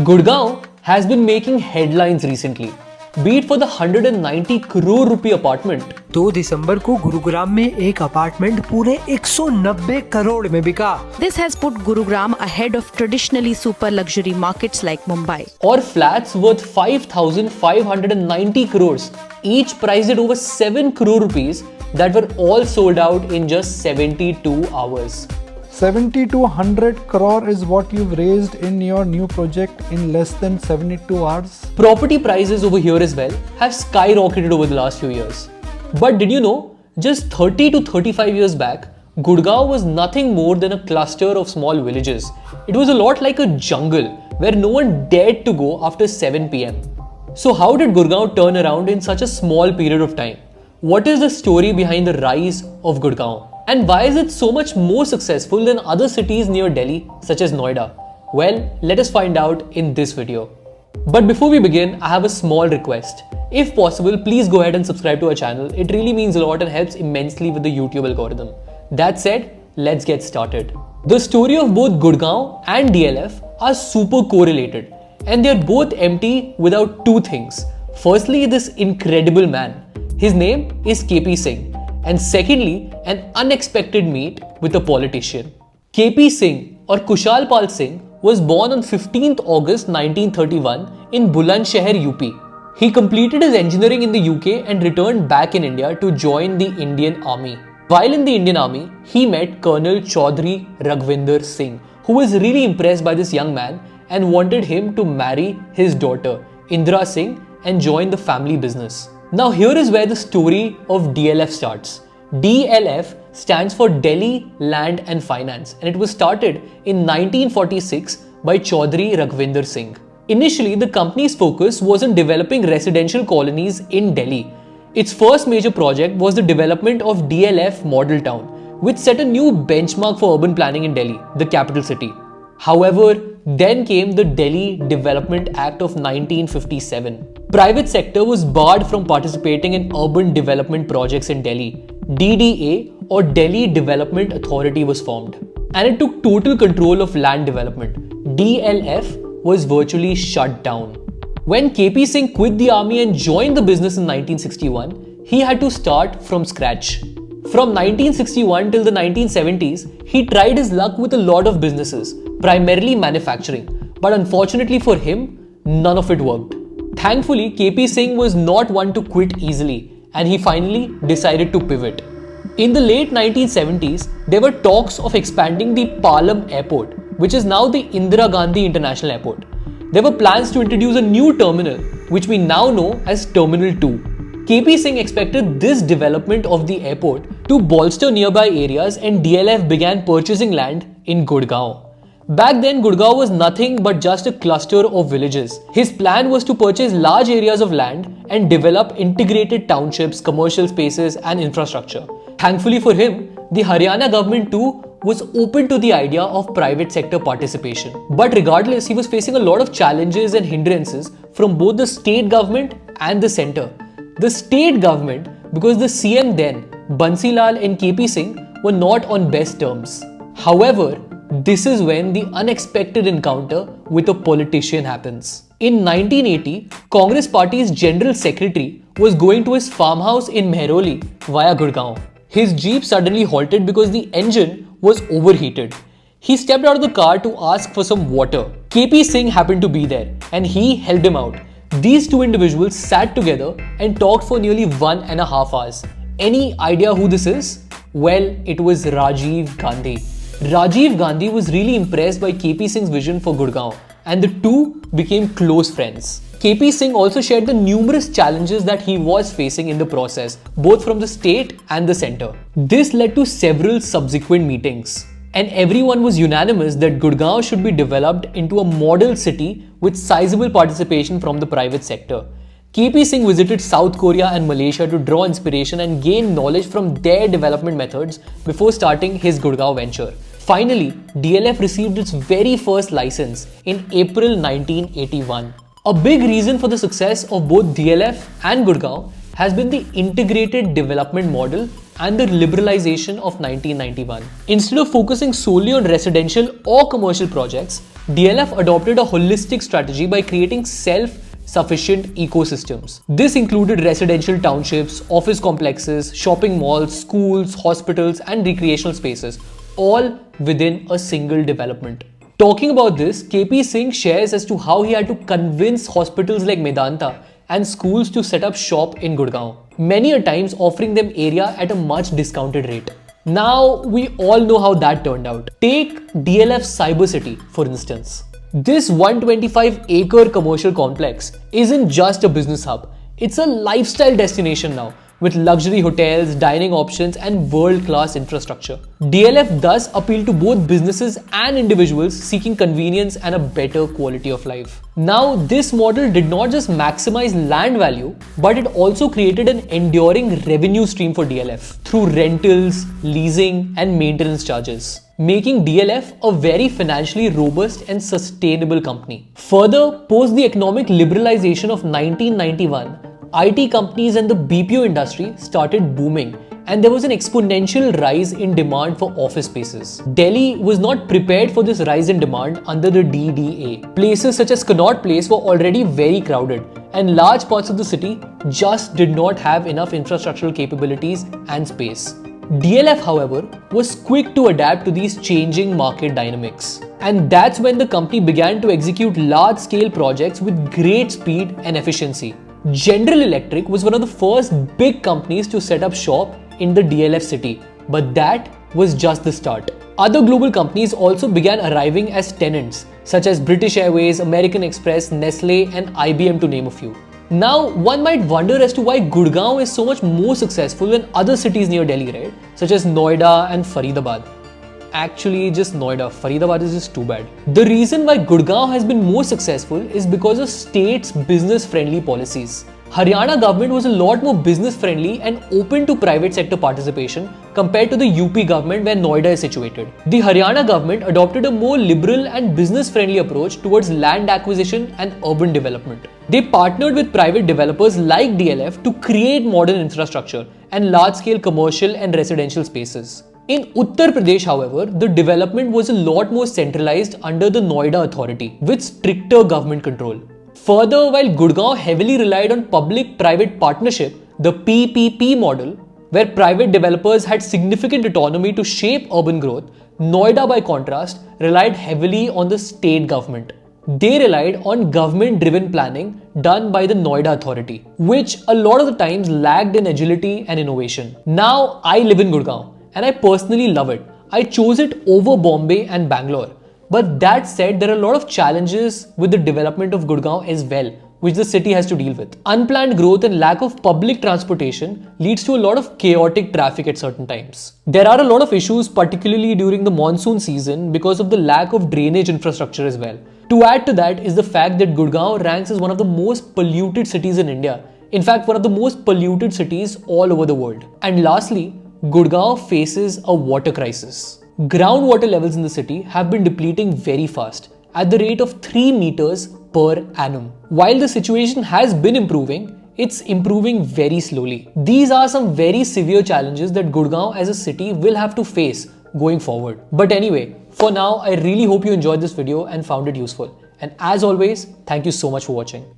Gurgaon has been making headlines recently, be it for the 190 crore rupee apartment. 2 दिसंबर को गुरुग्राम में एक apartment पूरे 190 करोड़ में बिका. This has put Gurugram ahead of traditionally super luxury markets like Mumbai. Or flats worth 5,590 crores, each priced at over 7 crore rupees, that were all sold out in just 72 hours. 70 to 100 crore is what you've raised in your new project in less than 72 hours. Property prices over here as well have skyrocketed over the last few years. But did you know, just 30 to 35 years back, Gurgaon was nothing more than a cluster of small villages. It was a lot like a jungle where no one dared to go after 7 p.m. So how did Gurgaon turn around in such a small period of time? What is the story behind the rise of Gurgaon? And why is it so much more successful than other cities near Delhi, such as Noida? Well, let us find out in this video. But before we begin, I have a small request. If possible, please go ahead and subscribe to our channel. It really means a lot and helps immensely with the YouTube algorithm. That said, let's get started. The story of both Gurgaon and DLF are super correlated, and they're both empty without two things. Firstly, this incredible man. His name is KP Singh. And secondly, an unexpected meet with a politician. KP Singh or Kushal Pal Singh was born on 15th August 1931 in Bulandshahr, UP. He completed his engineering in the UK and returned back in India to join the Indian Army. While in the Indian Army, he met Colonel Chaudhry Raghvinder Singh, who was really impressed by this young man and wanted him to marry his daughter, Indra Singh, and join the family business. Now here is where the story of DLF starts. DLF stands for Delhi Land and Finance, and it was started in 1946 by Chaudhry Raghvinder Singh. Initially, the company's focus was on developing residential colonies in Delhi. Its first major project was the development of DLF Model Town, which set a new benchmark for urban planning in Delhi, the capital city. However, then came the Delhi Development Act of 1957. Private sector was barred from participating in urban development projects in Delhi. DDA or Delhi Development Authority was formed, and it took total control of land development. DLF was virtually shut down. When KP Singh quit the army and joined the business in 1961, he had to start from scratch. From 1961 till the 1970s, he tried his luck with a lot of businesses, primarily manufacturing, but unfortunately for him, none of it worked. Thankfully, KP Singh was not one to quit easily, and he finally decided to pivot. In the late 1970s, there were talks of expanding the Palam Airport, which is now the Indira Gandhi International Airport. There were plans to introduce a new terminal, which we now know as Terminal 2. KP Singh expected this development of the airport to bolster nearby areas, and DLF began purchasing land in Gurgaon. Back then, Gurgaon was nothing but just a cluster of villages. His plan was to purchase large areas of land and develop integrated townships, commercial spaces and infrastructure. Thankfully for him, the Haryana government too was open to the idea of private sector participation. But regardless, he was facing a lot of challenges and hindrances from both the state government and the centre. The state government, because the CM then, Bansilal and KP Singh, were not on best terms. However, this is when the unexpected encounter with a politician happens. In 1980, Congress Party's General Secretary was going to his farmhouse in Mehroli via Gurgaon. His jeep suddenly halted because the engine was overheated. He stepped out of the car to ask for some water. KP Singh happened to be there, and he helped him out. These two individuals sat together and talked for nearly 1.5 hours. Any idea who this is? Well, it was Rajiv Gandhi. Rajiv Gandhi was really impressed by KP Singh's vision for Gurgaon, and the two became close friends. KP Singh also shared the numerous challenges that he was facing in the process, both from the state and the centre. This led to several subsequent meetings, and everyone was unanimous that Gurgaon should be developed into a model city with sizable participation from the private sector. KP Singh visited South Korea and Malaysia to draw inspiration and gain knowledge from their development methods before starting his Gurgaon venture. Finally, DLF received its very first license in April 1981. A big reason for the success of both DLF and Gurgaon has been the integrated development model and the liberalization of 1991. Instead of focusing solely on residential or commercial projects, DLF adopted a holistic strategy by creating self-sufficient ecosystems. This included residential townships, office complexes, shopping malls, schools, hospitals, and recreational spaces, all within a single development. Talking about this, KP Singh shares as to how he had to convince hospitals like Medanta and schools to set up shop in Gurgaon, many a times offering them area at a much discounted rate. Now, we all know how that turned out. Take DLF Cyber City, for instance. This 125-acre commercial complex isn't just a business hub, it's a lifestyle destination now, with luxury hotels, dining options, and world-class infrastructure. DLF thus appealed to both businesses and individuals seeking convenience and a better quality of life. Now, this model did not just maximize land value, but it also created an enduring revenue stream for DLF through rentals, leasing, and maintenance charges, making DLF a very financially robust and sustainable company. Further, post the economic liberalization of 1991, IT companies and the BPO industry started booming, and there was an exponential rise in demand for office spaces. Delhi was not prepared for this rise in demand under the DDA. Places such as Connaught Place were already very crowded, and large parts of the city just did not have enough infrastructural capabilities and space. DLF, however, was quick to adapt to these changing market dynamics. And that's when the company began to execute large-scale projects with great speed and efficiency. General Electric was one of the first big companies to set up shop in the DLF city, but that was just the start. Other global companies also began arriving as tenants, such as British Airways, American Express, Nestle, and IBM, to name a few. Now, one might wonder as to why Gurgaon is so much more successful than other cities near Delhi, right? Such as Noida and Faridabad. Actually, just Noida. Faridabad is just too bad. The reason why Gurgaon has been more successful is because of state's business-friendly policies. Haryana government was a lot more business-friendly and open to private sector participation compared to the UP government where Noida is situated. The Haryana government adopted a more liberal and business-friendly approach towards land acquisition and urban development. They partnered with private developers like DLF to create modern infrastructure and large-scale commercial and residential spaces. In Uttar Pradesh, however, the development was a lot more centralized under the Noida authority, with stricter government control. Further, while Gurgaon heavily relied on public-private partnership, the PPP model, where private developers had significant autonomy to shape urban growth, Noida, by contrast, relied heavily on the state government. They relied on government-driven planning done by the Noida authority, which a lot of the times lagged in agility and innovation. Now, I live in Gurgaon, and I personally love it. I chose it over Bombay and Bangalore. But that said, there are a lot of challenges with the development of Gurgaon as well, which the city has to deal with. Unplanned growth and lack of public transportation leads to a lot of chaotic traffic at certain times. There are a lot of issues, particularly during the monsoon season, because of the lack of drainage infrastructure as well. To add to that is the fact that Gurgaon ranks as one of the most polluted cities in India. In fact, one of the most polluted cities all over the world. And lastly, Gurgaon faces a water crisis. Groundwater levels in the city have been depleting very fast, at the rate of 3 meters per annum. While the situation has been improving, it's improving very slowly. These are some very severe challenges that Gurgaon as a city will have to face going forward. But anyway, for now, I really hope you enjoyed this video and found it useful. And as always, thank you so much for watching.